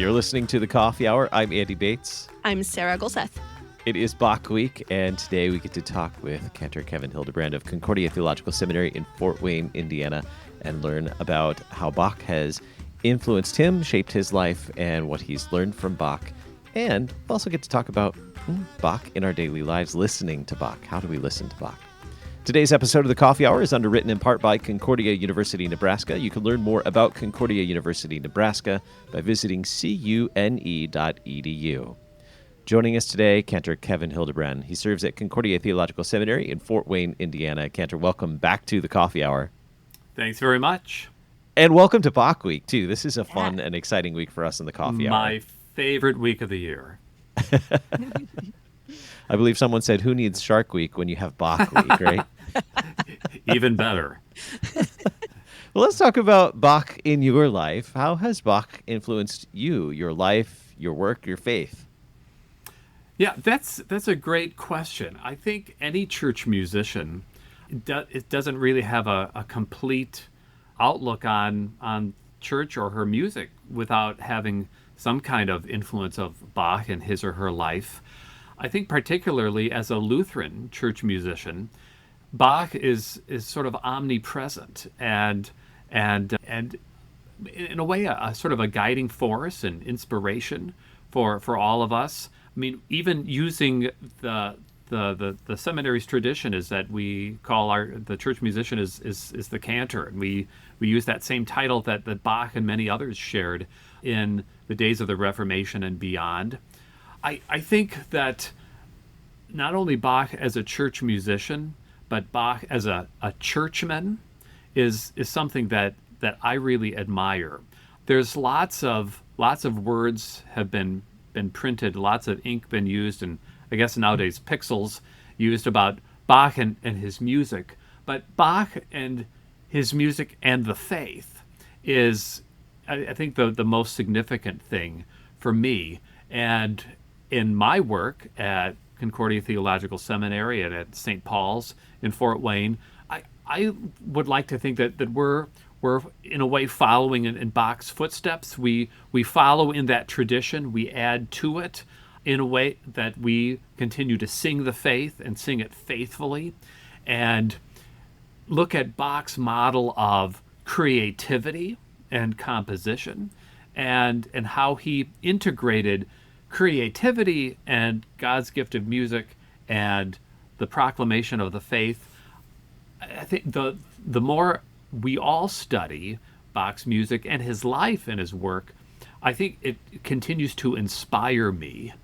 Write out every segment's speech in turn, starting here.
You're listening to The Coffee Hour. I'm Andy Bates. I'm Sarah Golseth. It is Bach Week, and today we get to talk with Kantor Kevin Hildebrand of Concordia Theological Seminary in Fort Wayne, Indiana, and learn about how Bach has influenced him, shaped his life, and what he's learned from Bach. And we'll also get to talk about Bach in our daily lives, listening to Bach. How do we listen to Bach? Today's episode of The Coffee Hour is underwritten in part by Concordia University, Nebraska. You can learn more about Concordia University, Nebraska by visiting cune.edu. Joining us today, Kantor Kevin Hildebrand. He serves at Concordia Theological Seminary in Fort Wayne, Indiana. Kantor, welcome back to The Coffee Hour. Thanks very much. And welcome to Bach Week, too. This is a fun and exciting week for us in The Coffee Hour. My favorite week of the year. I believe someone said, who needs Shark Week when you have Bach Week, right? Even better. Well, let's talk about Bach in your life. How has Bach influenced you, your life, your work, your faith? Yeah, that's a great question. I think any church musician, it doesn't really have a complete outlook on church or her music without having some kind of influence of Bach in his or her life. I think particularly as a Lutheran church musician, Bach is sort of omnipresent and in a way a sort of a guiding force and inspiration for all of us. I mean, even using the seminary's tradition is that we call the church musician is the cantor, and we use that same title that Bach and many others shared in the days of the Reformation and beyond. I think that not only Bach as a church musician, but Bach as a churchman is something that I really admire. There's lots of words have been printed, lots of ink been used, and I guess nowadays pixels used about Bach and his music. But Bach and his music and the faith is, I think, the most significant thing for me. And in my work at Concordia Theological Seminary and at St. Paul's in Fort Wayne, I would like to think that we're in a way following in Bach's footsteps. We follow in that tradition. We add to it in a way that we continue to sing the faith and sing it faithfully, and look at Bach's model of creativity and composition, and how he integrated creativity and God's gift of music and the proclamation of the faith. I think the more we all study Bach's music and his life and his work, I think it continues to inspire me.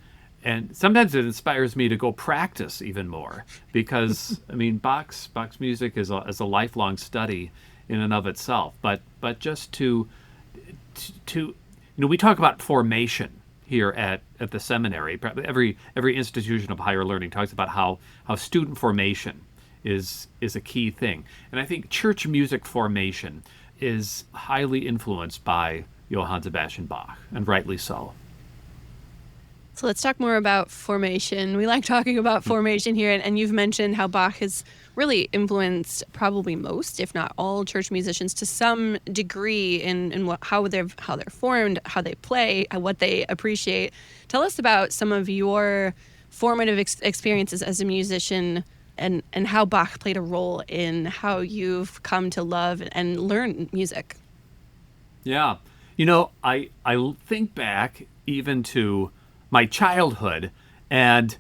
And sometimes it inspires me to go practice even more, because I mean, Bach's music is a lifelong study in and of itself. But just to we talk about formation here at the seminary. Every institution of higher learning talks about how student formation is a key thing. And I think church music formation is highly influenced by Johann Sebastian Bach, and rightly so. So let's talk more about formation. We like talking about formation here, and you've mentioned how Bach has really influenced probably most, if not all, church musicians to some degree in how they're formed, how they play, what they appreciate. Tell us about some of your formative experiences as a musician, and how Bach played a role in how you've come to love and learn music. Yeah. I think back even to my childhood, and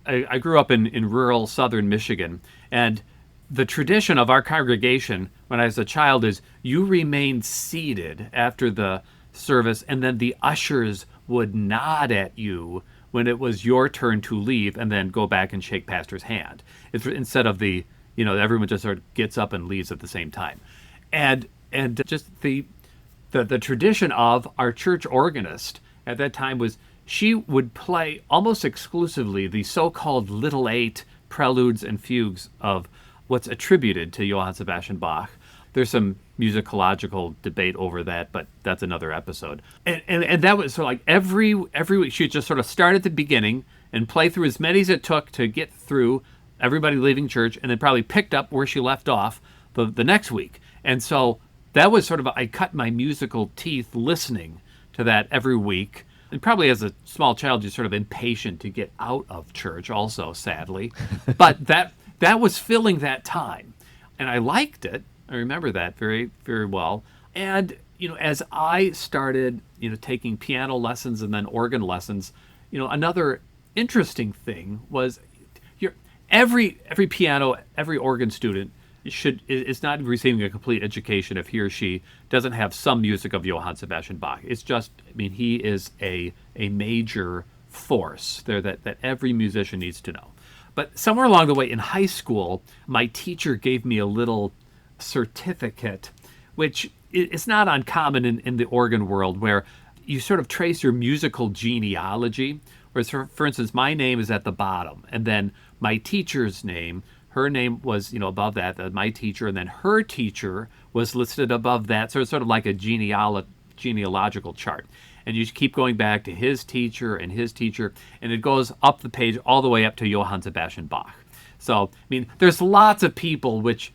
I grew up in rural southern Michigan, and the tradition of our congregation when I was a child is you remained seated after the service, and then the ushers would nod at you when it was your turn to leave, and then go back and shake pastor's hand. It's instead of everyone just sort of gets up and leaves at the same time. And just the tradition of our church organist at that time was she would play almost exclusively the so-called Little Eight preludes and fugues of what's attributed to Johann Sebastian Bach. There's some musicological debate over that, but that's another episode. And that was sort of like every week she'd just sort of start at the beginning and play through as many as it took to get through everybody leaving church, and then probably picked up where she left off the next week. And so that was sort of, I cut my musical teeth listening to that every week. And probably as a small child, you're sort of impatient to get out of church also, sadly. But that was filling that time. And I liked it. I remember that very, very well. And, as I started, taking piano lessons and then organ lessons, another interesting thing was every piano, every organ student is not receiving a complete education if he or she doesn't have some music of Johann Sebastian Bach. It's just, he is a major force there that every musician needs to know. But somewhere along the way in high school, my teacher gave me a little certificate, which is not uncommon in the organ world, where you sort of trace your musical genealogy. Whereas, for instance, my name is at the bottom, and then my teacher's name, her name was, above that, my teacher, and then her teacher was listed above that. So it's sort of like a genealogical chart. And you keep going back to his teacher, and it goes up the page all the way up to Johann Sebastian Bach. So, there's lots of people which,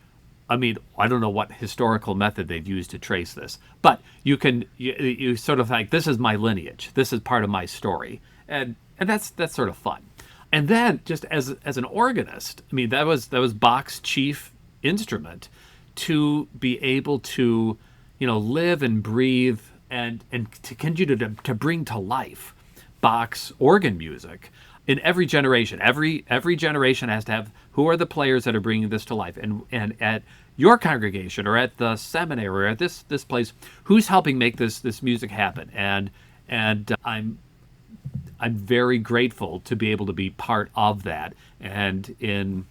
I don't know what historical method they've used to trace this, but you sort of like, this is my lineage. This is part of my story. And that's sort of fun. And then just as an organist, that was Bach's chief instrument, to be able to, live and breathe and to continue to bring to life Bach's organ music in every generation. Every generation has to have, who are the players that are bringing this to life? And at your congregation or at the seminary or at this place, who's helping make this music happen? And I'm very grateful to be able to be part of that, and in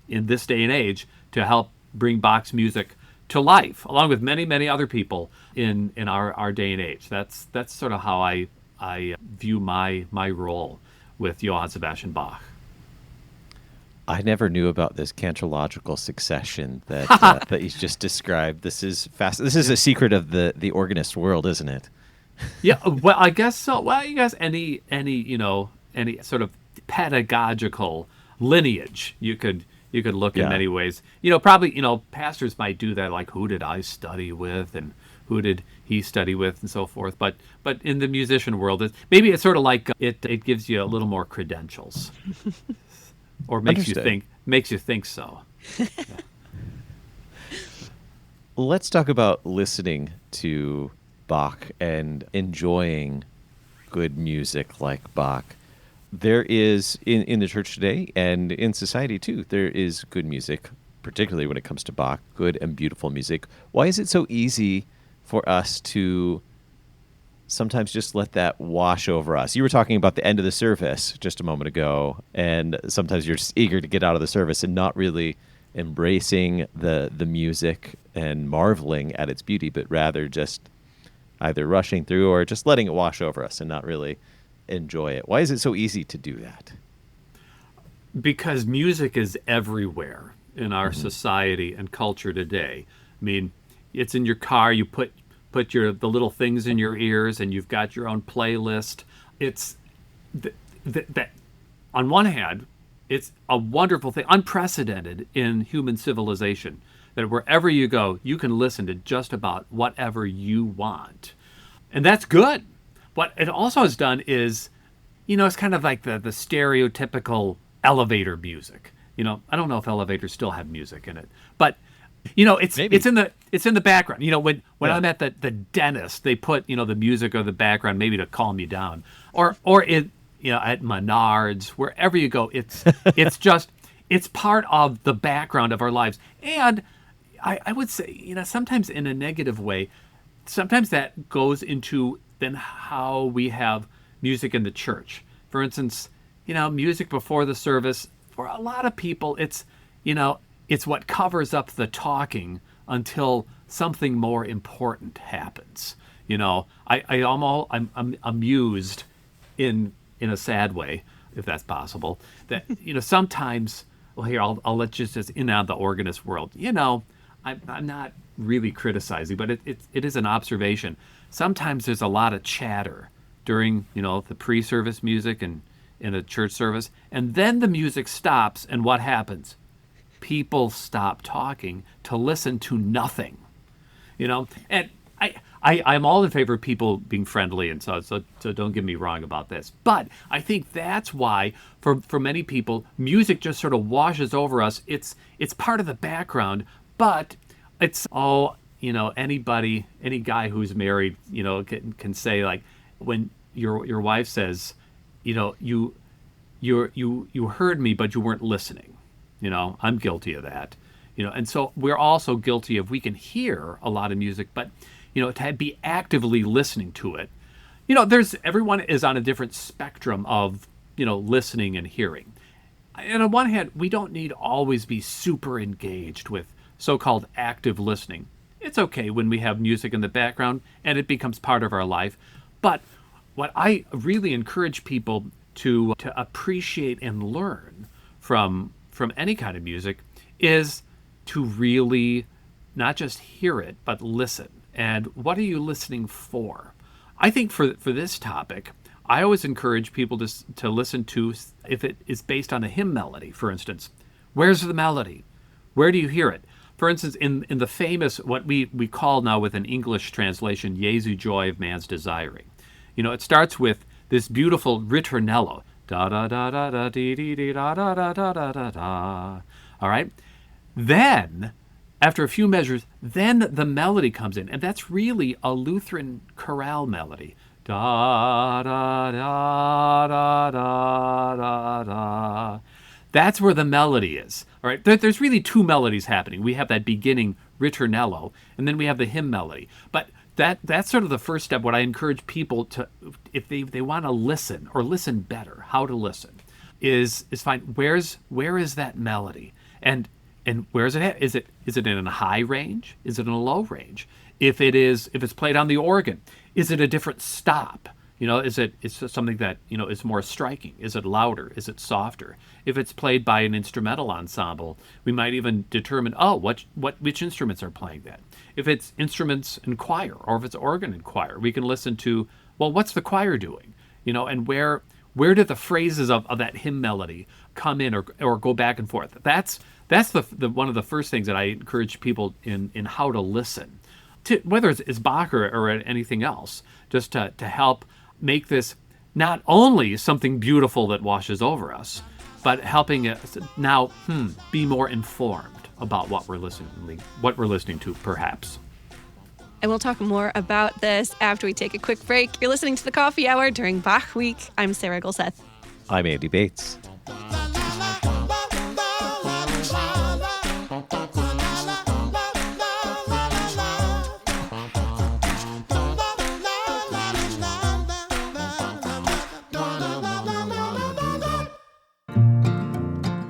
this day and age, to help bring Bach's music to life, along with many, many other people in our day and age. That's sort of how I view my role with Johann Sebastian Bach. I never knew about this cantorological succession that that you just described. This is fast. This is a secret of the organist world, isn't it? Yeah, well, I guess so. Well, I guess any sort of pedagogical lineage you could look in many ways. Probably pastors might do that, like, who did I study with and who did he study with and so forth. But in the musician world, maybe it's sort of like it gives you a little more credentials, or makes you think so. Yeah. Let's talk about listening to Bach and enjoying good music like Bach. There is, in the church today and in society too, there is good music, particularly when it comes to Bach, good and beautiful music. Why is it so easy for us to sometimes just let that wash over us? You were talking about the end of the service just a moment ago, and sometimes you're just eager to get out of the service and not really embracing the music and marveling at its beauty, but rather just either rushing through or just letting it wash over us and not really enjoy it. Why is it so easy to do that? Because music is everywhere in our society and culture today. It's in your car. You put the little things in your ears, and you've got your own playlist. It's that on one hand, it's a wonderful thing, unprecedented in human civilization, that wherever you go, you can listen to just about whatever you want. And that's good. What it also has done is, it's kind of like the stereotypical elevator music. I don't know if elevators still have music in it, but it's in the background. When I'm at the dentist, they put the music or the background maybe to calm you down, or at Menards, wherever you go, it's part of the background of our lives. And I would say, sometimes in a negative way, sometimes that goes into then how we have music in the church. For instance, music before the service, for a lot of people, it's what covers up the talking until something more important happens. I'm amused in a sad way, if that's possible, that sometimes, well, here I'll let just as in on the organist world. I'm not really criticizing, but it is an observation. Sometimes there's a lot of chatter during the pre-service music and in a church service, and then the music stops, and what happens? People stop talking to listen to nothing. And I'm all in favor of people being friendly, and so don't get me wrong about this. But I think that's why for many people, music just sort of washes over us. It's part of the background, but it's any guy who's married, can say, like, when your wife says, you heard me, but you weren't listening. I'm guilty of that. And so we're also guilty of, we can hear a lot of music, but to be actively listening to it. Everyone is on a different spectrum of listening and hearing. And on one hand, we don't need to always be super engaged with so-called active listening. It's okay when we have music in the background and it becomes part of our life. But what I really encourage people to appreciate and learn from any kind of music is to really not just hear it, but listen. And what are you listening for? I think for this topic, I always encourage people to listen to, if it is based on a hymn melody, for instance. Where's the melody? Where do you hear it? For instance, in the famous, what we call now with an English translation, Jesu joy of man's desiring. It starts with this beautiful ritornello. Da da da da da dee dee dee da da da da da da da. All right? Then, after a few measures, then the melody comes in. And that's really a Lutheran chorale melody. Da da da da da da da. That's where the melody is. All right, there's really two melodies happening. We have that beginning ritornello, and then we have the hymn melody. But that's sort of the first step. What I encourage people to, if they want to listen or listen better, how to listen, is find where is that melody, and where is it at? Is it in a high range? Is it in a low range? If it's played on the organ, is it a different stop? Is it something that is more striking? Is it louder? Is it softer? If it's played by an instrumental ensemble, we might even determine, which instruments are playing that. If it's instruments and choir, or if it's organ and choir, we can listen to, what's the choir doing? And where do the phrases of that hymn melody come in or go back and forth? That's the one of the first things that I encourage people in how to listen to, whether it's Bach or anything else, just to help make this not only something beautiful that washes over us, but helping us now be more informed about what we're listening to, perhaps. And we'll talk more about this after we take a quick break. You're listening to the Coffee Hour during Bach Week. I'm Sarah Gulseth. I'm Andy Bates.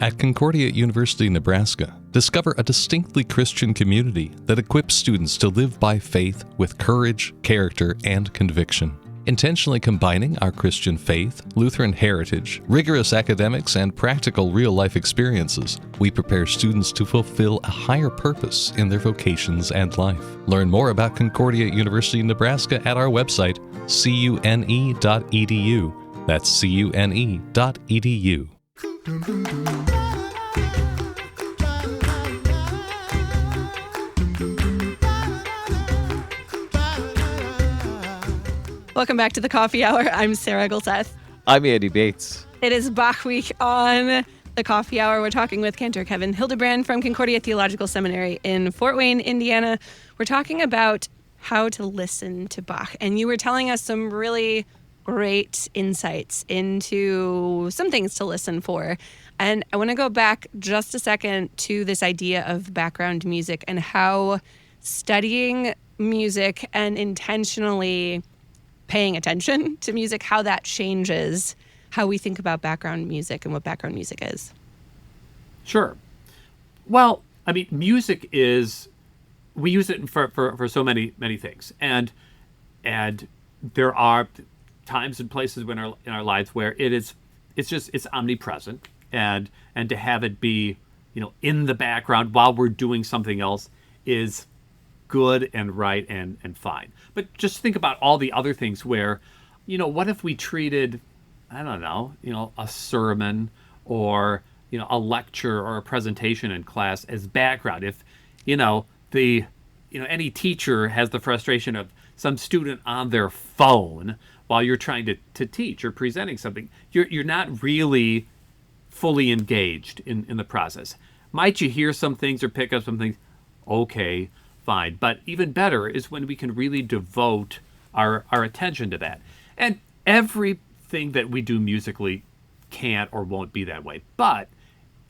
At Concordia University, Nebraska, discover a distinctly Christian community that equips students to live by faith with courage, character, and conviction. Intentionally combining our Christian faith, Lutheran heritage, rigorous academics, and practical real-life experiences, we prepare students to fulfill a higher purpose in their vocations and life. Learn more about Concordia University, Nebraska at our website, cune.edu. That's cune.edu. Welcome back to the Coffee Hour. I'm Sarah Gulseth. I'm Andy Bates. It is Bach Week on the Coffee Hour. We're talking with Kantor Kevin Hildebrand from Concordia Theological Seminary in Fort Wayne, Indiana. We're talking about how to listen to Bach. And you were telling us some really great insights into some things to listen for. And I want to go back just a second to this idea of background music and how studying music and intentionally paying attention to music, how that changes how we think about background music and what background music is. Sure. Well, I mean, music is, we use it for so many things. And there are times and places in our lives where it's omnipresent, and to have it be, in the background while we're doing something else is good and right and fine. But just think about all the other things where, what if we treated, I don't know, a sermon or, a lecture or a presentation in class as background. If, any teacher has the frustration of some student on their phone while you're trying to teach or presenting something, you're not really fully engaged in the process. Might you hear some things or pick up some things? Okay, fine. But even better is when we can really devote our attention to that. And everything that we do musically can't or won't be that way. But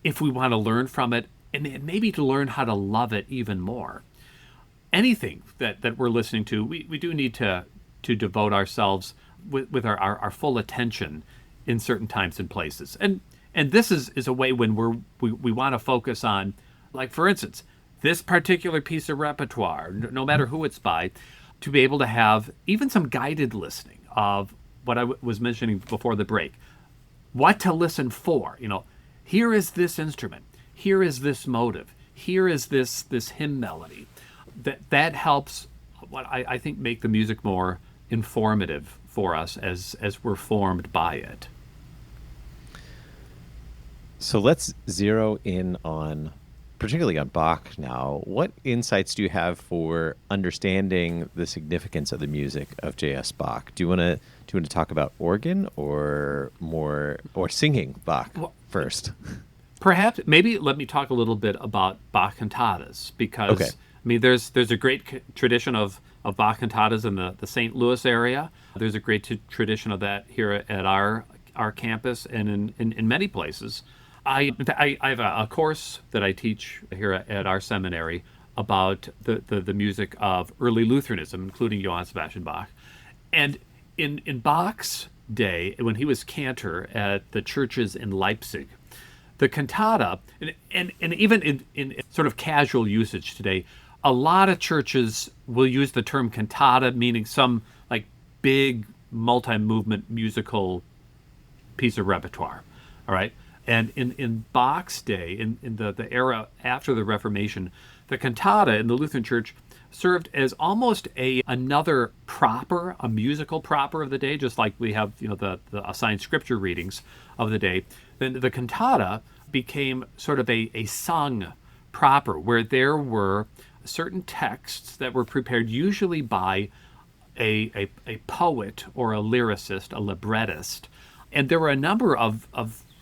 if we want to learn from it, and maybe to learn how to love it even more, anything that we're listening to, we do need to devote ourselves with our full attention in certain times and places. And this is a way when we want to focus on, like, for instance, this particular piece of repertoire, no matter who it's by, to be able to have even some guided listening of what I was mentioning before the break. What to listen for. Here is this instrument. Here is this motive. Here is this hymn melody. That helps, what I think, make the music more informative for us as we're formed by it. So let's zero in particularly on Bach now. What insights do you have for understanding the significance of the music of J.S. Bach? Do you want to talk about organ or singing Bach first? Perhaps, maybe let me talk a little bit about Bach cantatas, because okay. There's a great tradition of Bach cantatas in the St. Louis area. There's a great tradition of that here at our campus and in many places. I have a course that I teach here at our seminary about the music of early Lutheranism, including Johann Sebastian Bach. And in Bach's day, when he was cantor at the churches in Leipzig, the cantata, and even in sort of casual usage today, a lot of churches will use the term cantata, meaning some like big multi-movement musical piece of repertoire. All right. And in Bach's day, in the era after the Reformation, the cantata in the Lutheran Church served as almost another proper, a musical proper of the day, just like we have the assigned scripture readings of the day. Then the cantata became sort of a sung proper, where there were certain texts that were prepared usually by a poet or a lyricist, a librettist. And there were a number of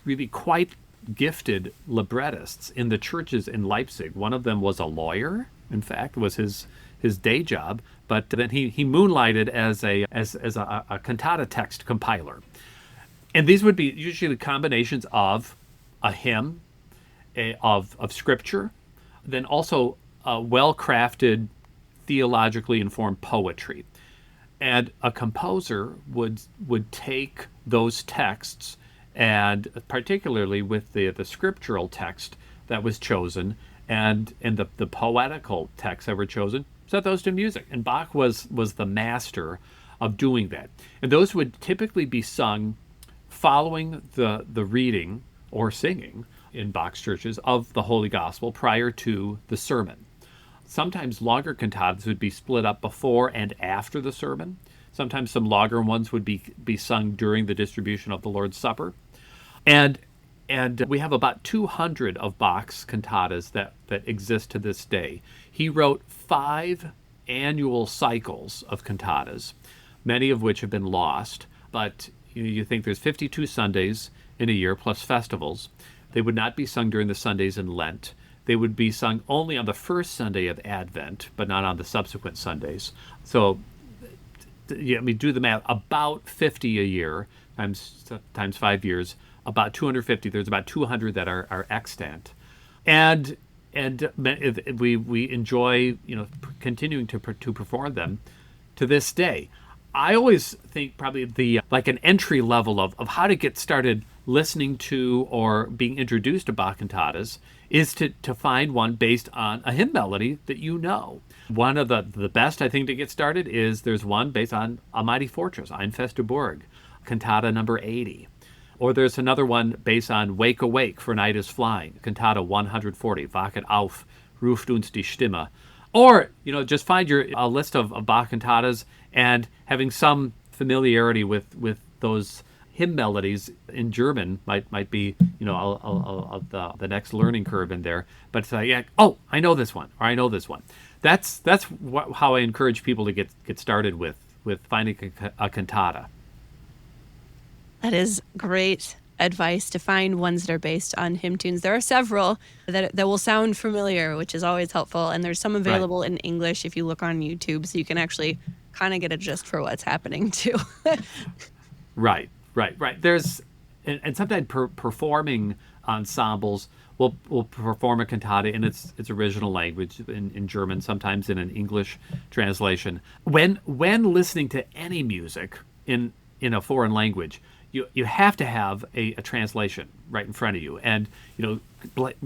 really quite gifted librettists in the churches in Leipzig. One of them was a lawyer, in fact, was his day job, but then he moonlighted as a cantata text compiler. And these would be usually combinations of a hymn, of scripture, then also well-crafted, theologically informed poetry. And a composer would take those texts, and particularly with the scriptural text that was chosen and the poetical texts that were chosen, set those to music. And Bach was the master of doing that. And those would typically be sung following the reading or singing in Bach's churches of the Holy Gospel prior to the sermon. Sometimes longer cantatas would be split up before and after the sermon. Sometimes some longer ones would be sung during the distribution of the Lord's Supper. And we have about 200 of Bach's cantatas that exist to this day. He wrote 5 annual cycles of cantatas, many of which have been lost. But you think there's 52 Sundays in a year plus festivals. They would not be sung during the Sundays in Lent. They would be sung only on the first Sunday of Advent, but not on the subsequent Sundays. So, do the math, about 50 a year times 5 years, about 250. There's about 200 that are extant. And we enjoy, continuing to perform them to this day. I always think probably an entry level of how to get started listening to or being introduced to Bach cantatas is to find one based on a hymn melody that you know. One of the best, I think, to get started is there's one based on A Mighty Fortress, Ein feste Burg, cantata number 80. Or there's another one based on Wake Awake, for Night is Flying, cantata 140, Wachet auf, ruft uns die Stimme. Or, just find a list of Bach cantatas and having some familiarity with those hymn melodies in German might be, the next learning curve in there. But it's like, yeah, oh, I know this one, or I know this one. That's how I encourage people to get started with finding a cantata. That is great advice, to find ones that are based on hymn tunes. There are several that will sound familiar, which is always helpful. And there's some available in English if you look on YouTube, so you can actually kind of get a gist for what's happening too. Right. There's, and sometimes performing ensembles will perform a cantata in its original language, in German, sometimes in an English translation. When listening to any music in a foreign language, you have to have a translation right in front of you. And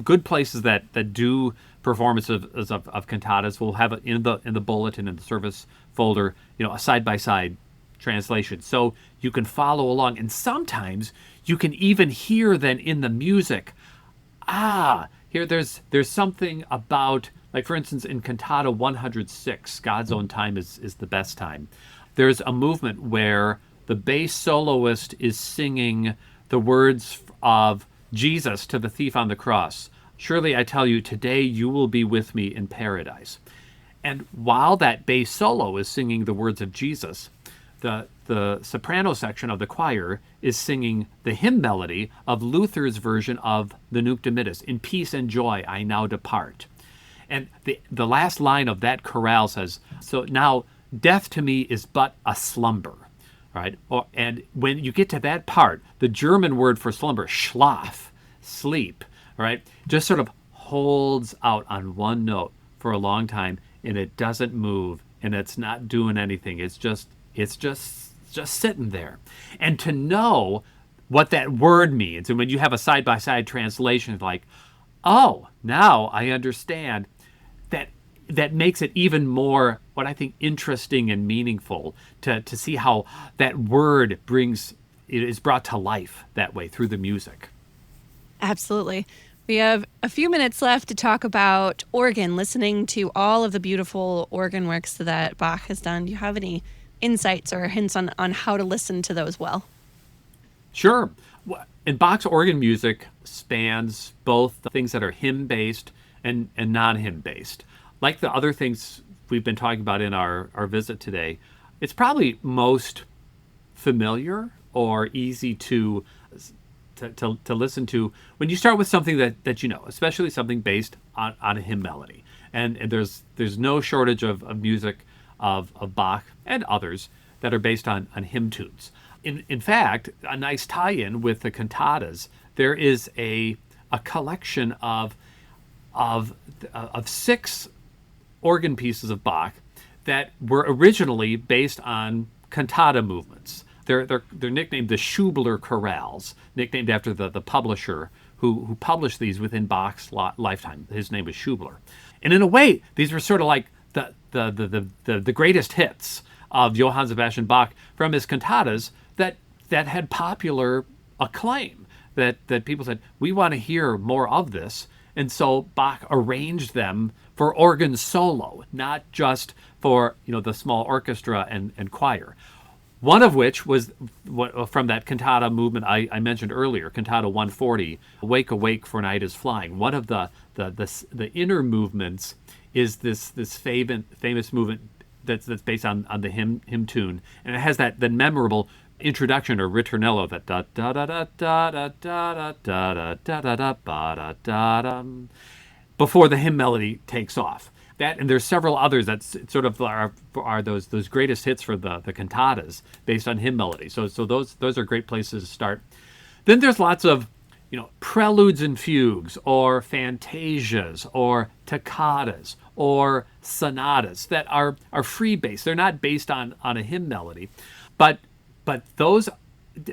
good places that do performances of cantatas will have it in the bulletin, in the service folder, a side-by-side translation, so you can follow along. And sometimes you can even hear then in the music, here there's something about, like, for instance, in Cantata 106, God's Own Time is the best time. There's a movement where the bass soloist is singing the words of Jesus to the thief on the cross. Surely I tell you, today you will be with me in paradise. And while that bass solo is singing the words of Jesus, the soprano section of the choir is singing the hymn melody of Luther's version of the Nunc Dimittis, in peace and joy I now depart. And the last line of that chorale says, so now death to me is but a slumber. Right? And when you get to that part, the German word for slumber, Schlaf, sleep, right, just sort of holds out on one note for a long time, and it doesn't move, and it's not doing anything. It's just sitting there. And to know what that word means, and when you have a side-by-side translation, like, oh, now I understand, that makes it even more, what I think, interesting and meaningful to see how that word is brought to life that way through the music. Absolutely. We have a few minutes left to talk about organ, listening to all of the beautiful organ works that Bach has done. Do you have any insights or hints on how to listen to those well? Sure. And Bach's organ music spans both the things that are hymn-based and non-hymn-based. Like the other things we've been talking about in our visit today, it's probably most familiar or easy to listen to when you start with something that you know, especially something based on a hymn melody. And there's no shortage of music of Bach and others that are based on hymn tunes. In fact, a nice tie-in with the cantatas, there is a collection of 6 organ pieces of Bach that were originally based on cantata movements. They're nicknamed the Schubler chorales, nicknamed after the publisher who published these within Bach's lifetime. His name was Schubler. And in a way, these were sort of like the greatest hits of Johann Sebastian Bach from his cantatas that had popular acclaim, that people said, we want to hear more of this. And so Bach arranged them for organ solo, not just for the small orchestra and choir. One of which was from that cantata movement I mentioned earlier, Cantata 140, Awake, Awake, for Night is Flying. One of the inner movements is this famous movement that's based on the hymn tune, and it has that memorable introduction or ritornello, that da da da da da da da da da da da da da da, before the hymn melody takes off. That, and there's several others that sort of are those greatest hits for the cantatas based on hymn melody. So those are great places to start. Then there's lots of preludes and fugues, or fantasias, or toccatas, or sonatas that are free based. They're not based on a hymn melody, but those,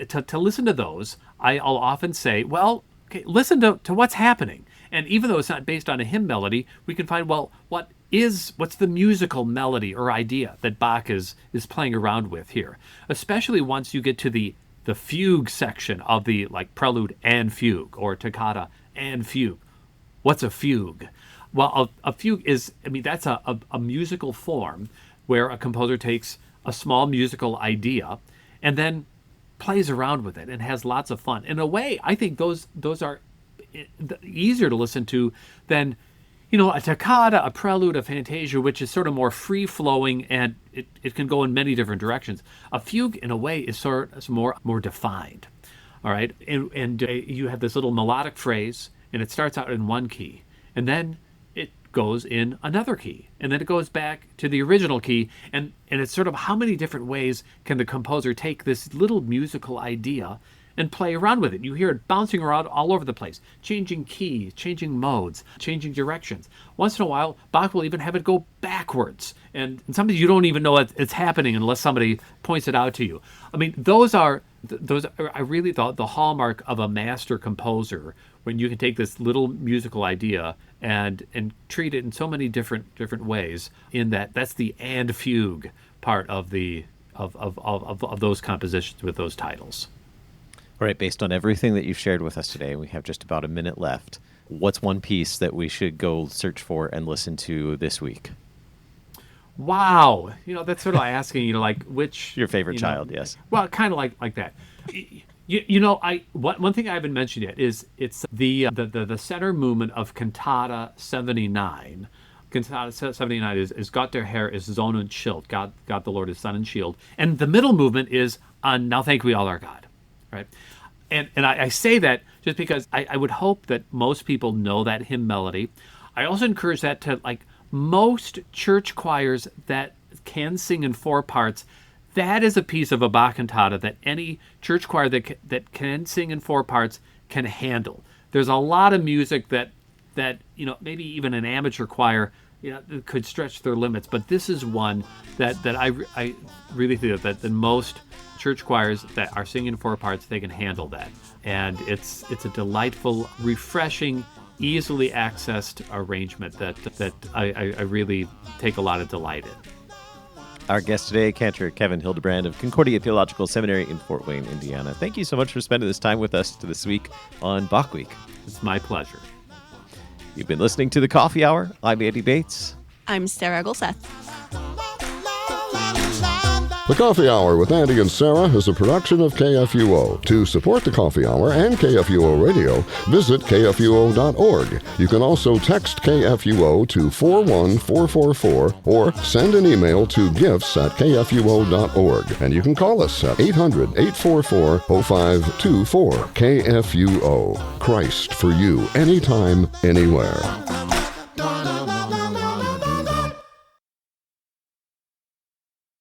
to listen to those, I'll often say, well, okay, listen to what's happening. And even though it's not based on a hymn melody, we can find, well, what's the musical melody or idea that Bach is playing around with here? Especially once you get to the fugue section of the, like, prelude and fugue, or toccata and fugue. What's a fugue? Well, a fugue is, that's a musical form where a composer takes a small musical idea and then plays around with it and has lots of fun. In a way, I think those are easier to listen to than, a toccata, a prelude, a fantasia, which is sort of more free-flowing, and it can go in many different directions. A fugue, in a way, is sort of more defined. All right, and you have this little melodic phrase, and it starts out in one key, and then it goes in another key, and then it goes back to the original key, and it's sort of how many different ways can the composer take this little musical idea and play around with it. You hear it bouncing around all over the place, changing keys, changing modes, changing directions. Once in a while, Bach will even have it go backwards, and sometimes you don't even know it's happening unless somebody points it out to you. I mean, those are I really thought the hallmark of a master composer, when you can take this little musical idea and treat it in so many different ways. In that's the and fugue part of those compositions with those titles. All right, based on everything that you've shared with us today, we have just about a minute left. What's one piece that we should go search for and listen to this week? Wow. That's sort of asking, like which... Your favorite child, yes. Well, kind of like that. One thing I haven't mentioned yet is it's the center movement of Cantata 79. Cantata 79 is Gott der Herr ist Sohn und Schild. God the Lord is Son and Shield. And the middle movement is Now Thank We All Our God. Right? And I say that just because I would hope that most people know that hymn melody. I also encourage that to, most church choirs that can sing in 4 parts, that is a piece of a Bach cantata that any church choir that can sing in 4 parts can handle. There's a lot of music that maybe even an amateur choir could stretch their limits, but this is one that I really think that most church choirs that are singing 4 parts, they can handle that. And it's a delightful, refreshing, easily accessed arrangement that I really take a lot of delight in. Our guest today, Kantor Kevin Hildebrand of Concordia Theological Seminary in Fort Wayne, Indiana. Thank you so much for spending this time with us this week on Bach Week. It's my pleasure. You've been listening to The Coffee Hour. I'm Andy Bates. I'm Sarah Golseth. The Coffee Hour with Andy and Sarah is a production of KFUO. To support the Coffee Hour and KFUO Radio, visit KFUO.org. You can also text KFUO to 41444 or send an email to gifts@KFUO.org. And you can call us at 800-844-0524. KFUO. Christ for you, anytime, anywhere.